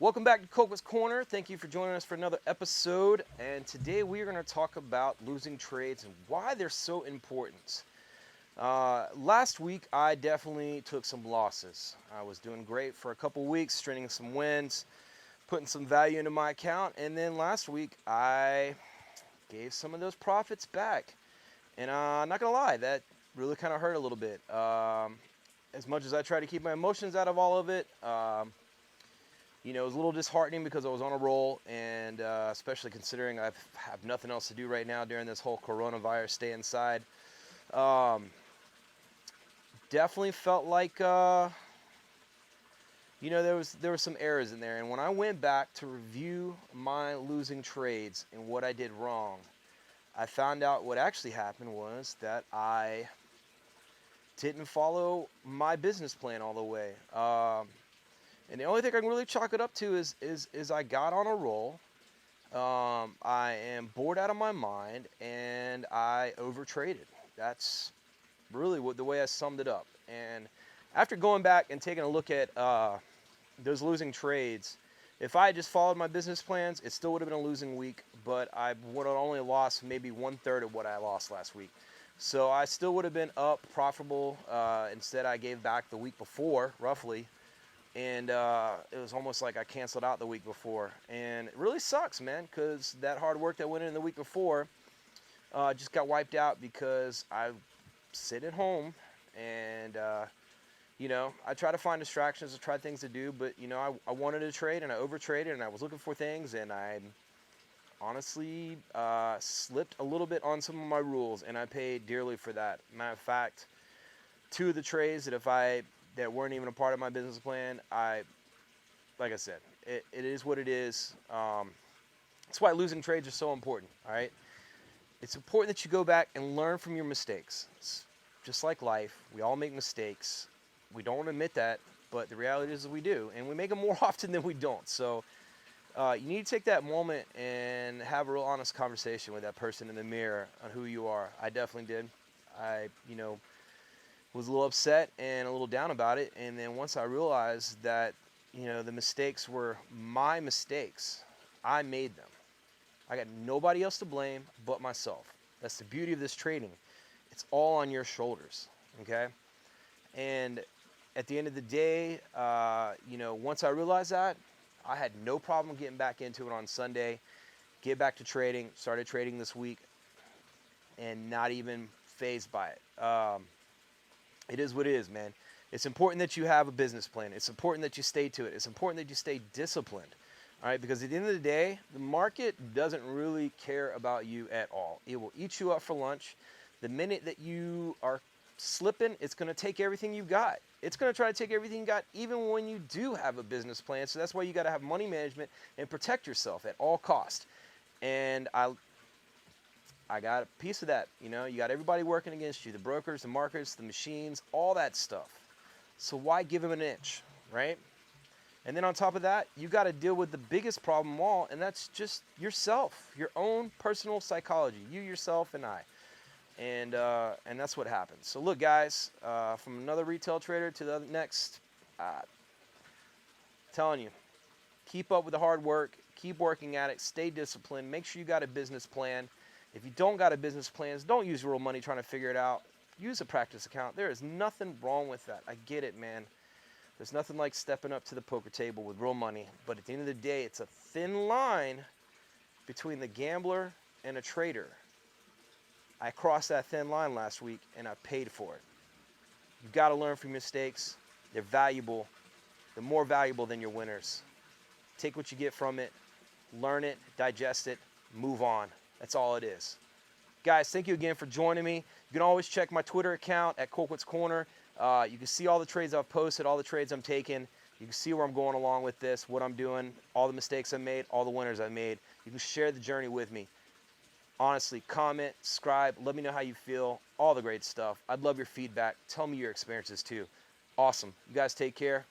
Welcome back to Colquitt's Corner. Thank you for joining us for another episode. And today we are going to talk about losing trades and why they're so important. Last week I definitely took some losses. I was doing great for a couple weeks, stringing some wins, putting some value into my account. And then last week I gave some of those profits back. And I'm not going to lie, that really kind of hurt a little bit. As much as I try to keep my emotions out of all of it, it was a little disheartening because I was on a roll, and especially considering I have nothing else to do right now during this whole coronavirus stay inside. Definitely felt like there were some errors in there, and when I went back to review my losing trades and what I did wrong, I found out what actually happened was that I didn't follow my business plan all the way. And the only thing I can really chalk it up to is I got on a roll. I am bored out of my mind, and I overtraded. That's really the way I summed it up. And after going back and taking a look at those losing trades, if I had just followed my business plans, it still would have been a losing week, but I would have only lost maybe 1/3 of what I lost last week. So I still would have been up, profitable. Instead, I gave back the week before, roughly. And it was almost like I canceled out the week before. And it really sucks, man, because that hard work that went in the week before just got wiped out because I sit at home and, I try to find distractions, I try things to do, but, I wanted to trade and I overtraded and I was looking for things, and I honestly slipped a little bit on some of my rules, and I paid dearly for that. Matter of fact, two of the trades that weren't even a part of my business plan, like I said, it is what it is. That's why losing trades are so important, all right? It's important that you go back and learn from your mistakes. It's just like life. We all make mistakes. We don't admit that, but the reality is we do, and we make them more often than we don't. So you need to take that moment and have a real honest conversation with that person in the mirror on who you are. I definitely did. I was a little upset and a little down about it, and then once I realized that the mistakes were my mistakes, I made them. I got nobody else to blame but myself. That's the beauty of this trading. It's all on your shoulders, okay? And at the end of the day, once I realized that, I had no problem getting back into it on Sunday, get back to trading, started trading this week, and not even fazed by it. It is what it is, man. It's important that you have a business plan. It's important that you stay to it. It's important that you stay disciplined, all right? Because at the end of the day, the market doesn't really care about you at all. It will eat you up for lunch. The minute that you are slipping, it's going to take everything you got. It's going to try to take everything you got, even when you do have a business plan. So that's why you got to have money management and protect yourself at all costs. And I got a piece of that. You got everybody working against you, the brokers, the markets, the machines, all that stuff. So why give them an inch, right? And then on top of that, you got to deal with the biggest problem of all, and that's just yourself, your own personal psychology, you, yourself, and I. And that's what happens. So look, guys, from another retail trader to the next, telling you, keep up with the hard work, keep working at it, stay disciplined, make sure you got a business plan. If you don't got a business plan, don't use real money trying to figure it out. Use a practice account. There is nothing wrong with that. I get it, man. There's nothing like stepping up to the poker table with real money. But at the end of the day, it's a thin line between the gambler and a trader. I crossed that thin line last week, and I paid for it. You've got to learn from your mistakes. They're valuable. They're more valuable than your winners. Take what you get from it, learn it, digest it, move on. That's all it is. Guys, thank you again for joining me. You can always check my Twitter account at Colquitt's Corner. You can see all the trades I've posted, all the trades I'm taking. You can see where I'm going along with this, what I'm doing, all the mistakes I made, all the winners I made. You can share the journey with me. Honestly, comment, subscribe, let me know how you feel, all the great stuff. I'd love your feedback. Tell me your experiences too. Awesome. You guys take care.